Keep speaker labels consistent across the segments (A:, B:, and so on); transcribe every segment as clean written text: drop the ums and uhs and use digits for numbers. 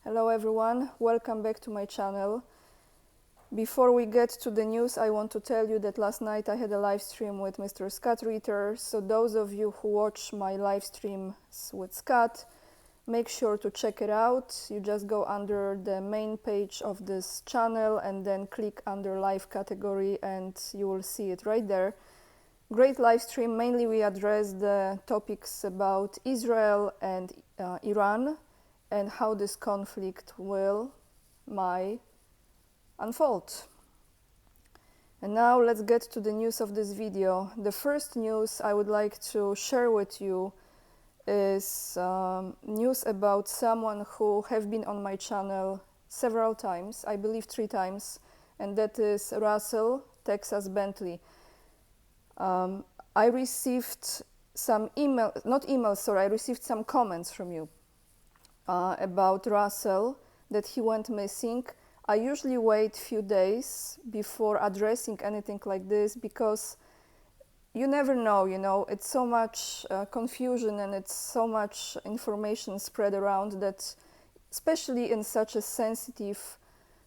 A: Hello everyone, welcome back to my channel. Before we get to the news, I want to tell you that last night I had a live stream with Mr. Scott Ritter. So those of you who watch my live streams with Scott, make sure to check it out. You just go under the main page of this channel and then click under live category and you will see it right there. Great live stream. Mainly we address the topics about Israel and Iran and how this conflict might unfold. And now let's get to the news of this video. The first news I would like to share with you is news about someone who have been on my channel several times, I believe 3 times, and that is Russell, Texas Bentley. I received some I received some comments from you about Russell, that he went missing. I usually wait few days before addressing anything like this because you never know, it's so much confusion and it's so much information spread around that, especially in such a sensitive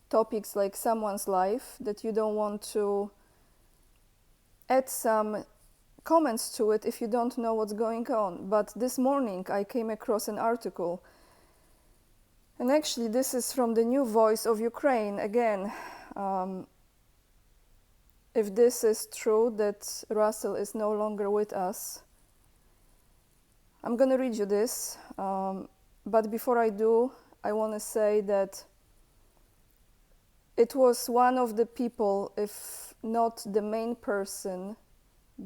A: topics like someone's life, that you don't want to add some comments to it if you don't know what's going on. But this morning I came across an article, and actually this is from the New Voice of Ukraine again. If this is true that Russell is no longer with us, I'm gonna read you this, but before I do, I want to say that it was one of the people, if not the main person,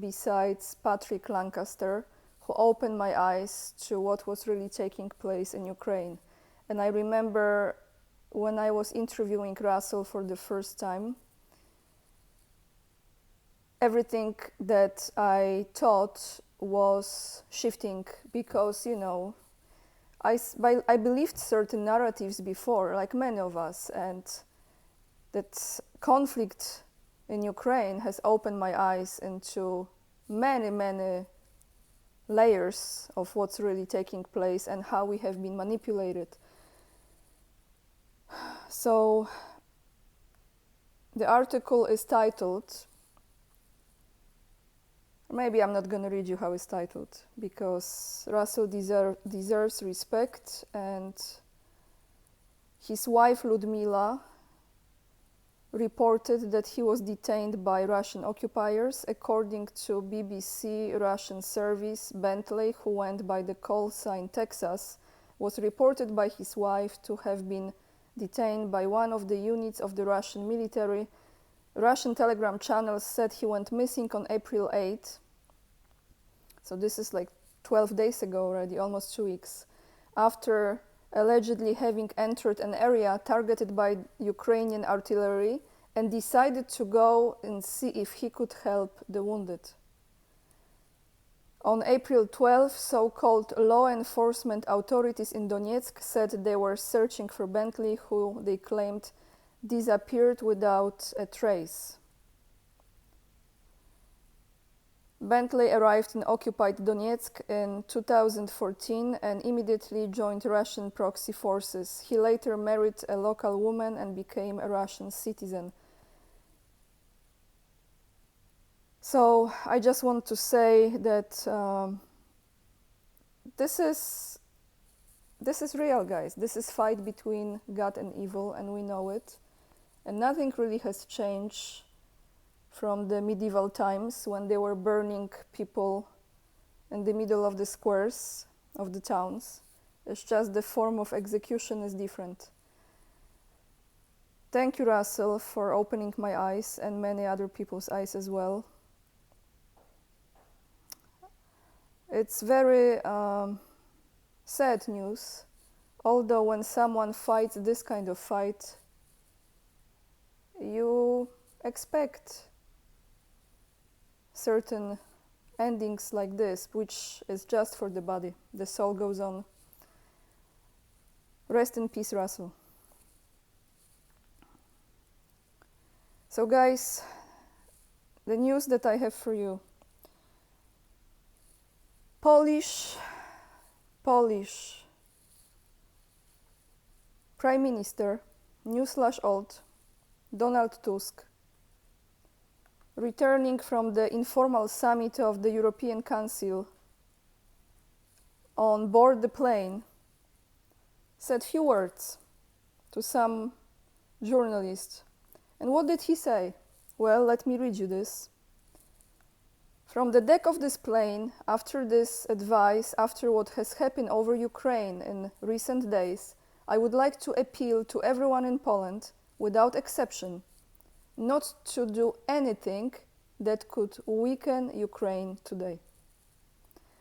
A: besides Patrick Lancaster, who opened my eyes to what was really taking place in Ukraine. And I remember when I was interviewing Russell for the first time, everything that I thought was shifting because, I believed certain narratives before, like many of us, and that conflict in Ukraine has opened my eyes into many, many layers of what's really taking place and how we have been manipulated. So the article is titled, maybe I'm not going to read you how it's titled, because Russell deserves respect, and his wife Ludmila reported that he was detained by Russian occupiers. According to BBC Russian service, Bentley, who went by the call sign Texas, was reported by his wife to have been detained by one of the units of the Russian military. Russian Telegram channels said he went missing on April 8. So this is like 12 days ago already, almost 2 weeks, after allegedly having entered an area targeted by Ukrainian artillery and decided to go and see if he could help the wounded. On April 12, so-called law enforcement authorities in Donetsk said they were searching for Bentley, who they claimed disappeared without a trace. Bentley arrived in occupied Donetsk in 2014 and immediately joined Russian proxy forces. He later married a local woman and became a Russian citizen. So I just want to say that this is real, guys. This is fight between God and evil, and we know it. And nothing really has changed from the medieval times when they were burning people in the middle of the squares of the towns. It's just the form of execution is different. Thank you, Russell, for opening my eyes and many other people's eyes as well. It's very sad news, although when someone fights this kind of fight, you expect certain endings like this, which is just for the body. The soul goes on. Rest in peace, Russell. So guys, the news that I have for you. Polish Prime Minister, new/old, Donald Tusk, returning from the informal summit of the European Council, on board the plane, said few words to some journalist. And what did he say? Well, let me read you this. From the deck of this plane, after this advice, after what has happened over Ukraine in recent days, I would like to appeal to everyone in Poland, without exception, not to do anything that could weaken Ukraine today.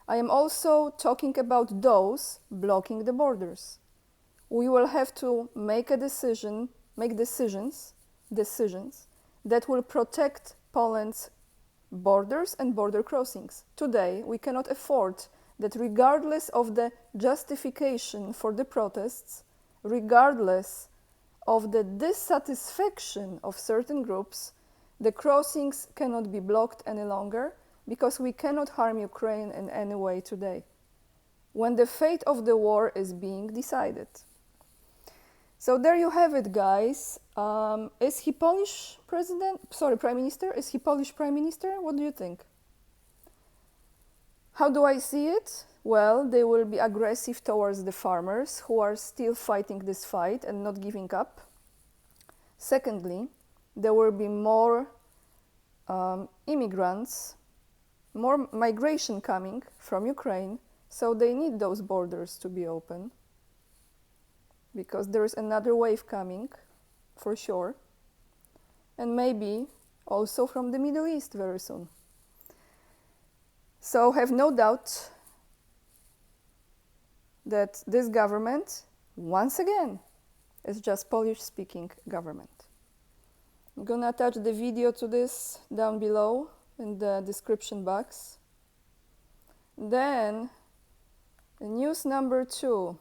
A: I am also talking about those blocking the borders. We will have to make decisions that will protect Poland's borders and border crossings. Today, we cannot afford that, regardless of the justification for the protests, regardless of the dissatisfaction of certain groups, the crossings cannot be blocked any longer, because we cannot harm Ukraine in any way today, when the fate of the war is being decided. So there you have it, guys. Is he Polish Prime Minister? Is he Polish Prime Minister? What do you think? How do I see it? Well, they will be aggressive towards the farmers who are still fighting this fight and not giving up. Secondly, there will be more immigrants, more migration coming from Ukraine, so they need those borders to be open, because there is another wave coming, for sure, and maybe also from the Middle East very soon. So have no doubt that this government, once again, is just Polish-speaking government. I'm gonna attach the video to this down below in the description box. Then, news number 2,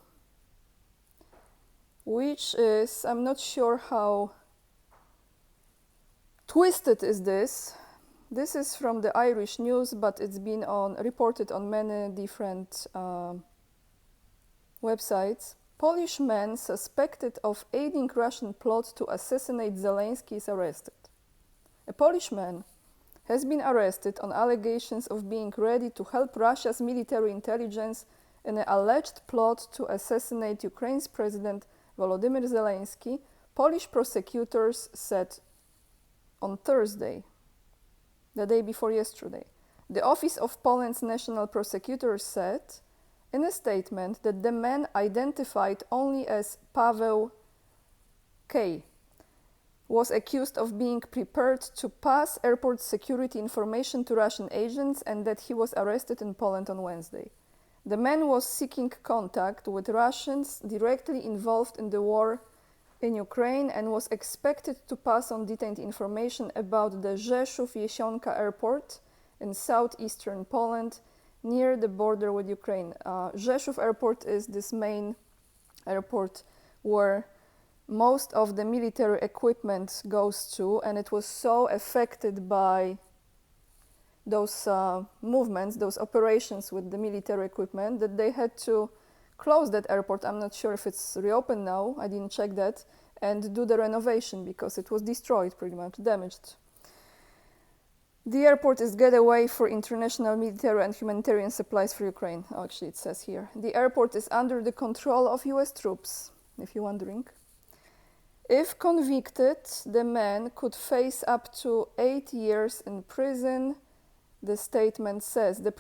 A: which is, I'm not sure how twisted is this. This is from the Irish news, but it's been reported on many different websites. Polish man suspected of aiding Russian plot to assassinate Zelensky is arrested. A Polish man has been arrested on allegations of being ready to help Russia's military intelligence in an alleged plot to assassinate Ukraine's President Volodymyr Zelensky, Polish prosecutors said on Thursday, the day before yesterday. The Office of Poland's National Prosecutor said in a statement that the man, identified only as Paweł K., was accused of being prepared to pass airport security information to Russian agents, and that he was arrested in Poland on Wednesday. The man was seeking contact with Russians directly involved in the war in Ukraine and was expected to pass on detailed information about the Rzeszów-Jesionka airport in southeastern Poland, near the border with Ukraine. Rzeszów airport is this main airport where most of the military equipment goes to, and it was so affected by those movements, those operations with the military equipment, that they had to close that airport. I'm not sure if it's reopened now, I didn't check that, and do the renovation because it was destroyed, pretty much damaged. The airport is gateway for international military and humanitarian supplies for Ukraine. Oh, actually, it says here. The airport is under the control of US troops, if you're wondering. If convicted, the man could face up to 8 years in prison, the statement says. The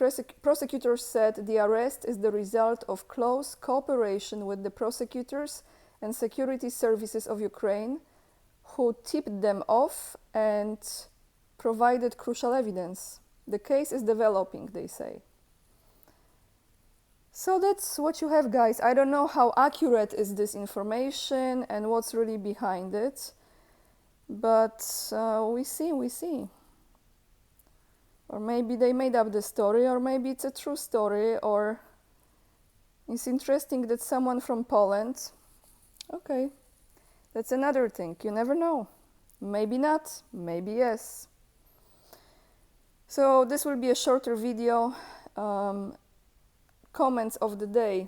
A: prosecutor said the arrest is the result of close cooperation with the prosecutors and security services of Ukraine, who tipped them off and provided crucial evidence. The case is developing, they say. So that's what you have, guys. I don't know how accurate is this information and what's really behind it, but we see. Or maybe they made up the story, or maybe it's a true story, or it's interesting that someone from Poland, okay, that's another thing, you never know. Maybe not, maybe yes. So this will be a shorter video. Comments of the day.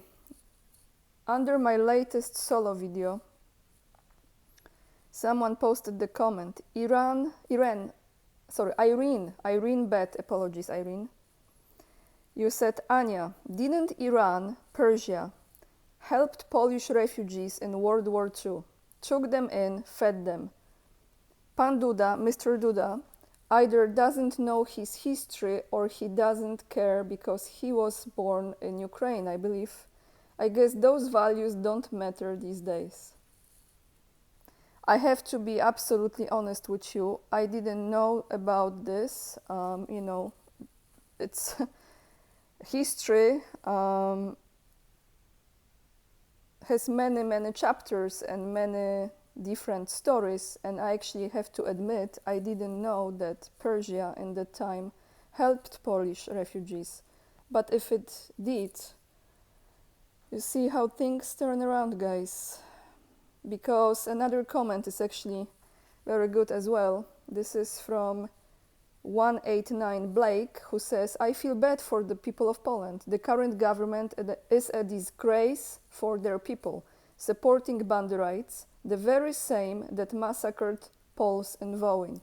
A: Under my latest solo video, Someone posted the comment, Irene Bet, apologies Irene. You said, Anya, didn't Iran, Persia, helped Polish refugees in World War II, took them in, fed them. Pan Duda, Mr. Duda, either doesn't know his history or he doesn't care because he was born in Ukraine, I believe. I guess those values don't matter these days. I have to be absolutely honest with you. I didn't know about this. It's history has many chapters and many different stories, and I actually have to admit I didn't know that Persia in that time helped Polish refugees. But if it did, you see how things turn around, guys. Because another comment is actually very good as well. This is from 189 Blake, who says, I feel bad for the people of Poland. The current government is a disgrace for their people, supporting Banderites, the very same that massacred Poles in Wołyń.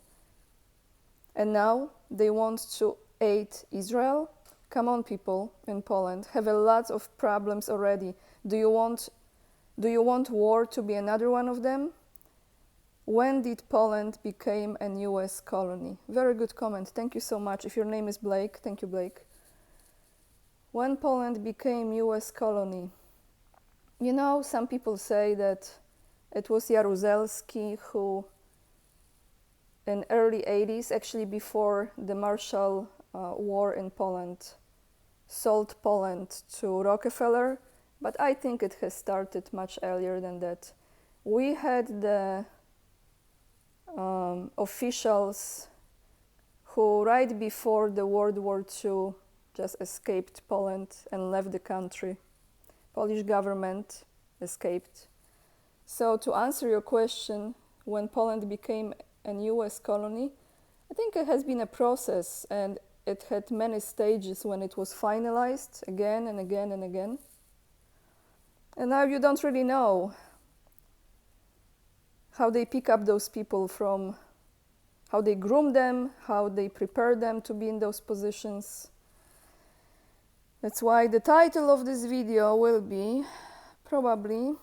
A: And now they want to aid Israel? Come on, people in Poland, have a lot of problems already. Do you want war to be another one of them? When did Poland become a US colony? Very good comment. Thank you so much. If your name is Blake, thank you, Blake. When Poland became US colony? You know, some people say that it was Jaruzelski who, in early 80s, actually before the Marshall War in Poland, sold Poland to Rockefeller, but I think it has started much earlier than that. We had the officials who right before the World War II just escaped Poland and left the country. Polish government escaped. So to answer your question, when Poland became a US colony, I think it has been a process and it had many stages when it was finalized again and again and again. And now you don't really know how they pick up those people from, how they groom them, how they prepare them to be in those positions. That's why the title of this video will be, probably,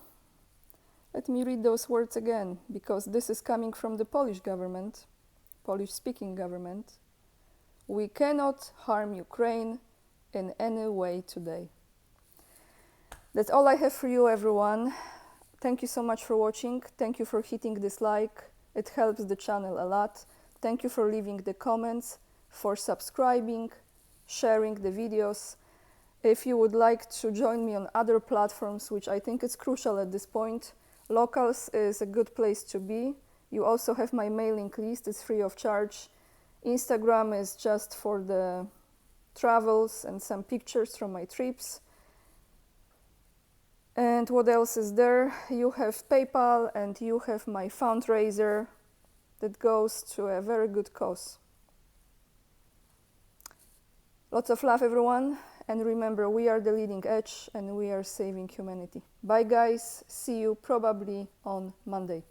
A: let me read those words again, because this is coming from the Polish government, Polish-speaking government. We cannot harm Ukraine in any way today. That's all I have for you, everyone. Thank you so much for watching. Thank you for hitting this like. It helps the channel a lot. Thank you for leaving the comments, for subscribing, sharing the videos. If you would like to join me on other platforms, which I think is crucial at this point, Locals is a good place to be. You also have my mailing list. It's free of charge. Instagram is just for the travels and some pictures from my trips. And what else is there? You have PayPal and you have my fundraiser that goes to a very good cause. Lots of love, everyone. And remember, we are the leading edge and we are saving humanity. Bye, guys. See you probably on Monday.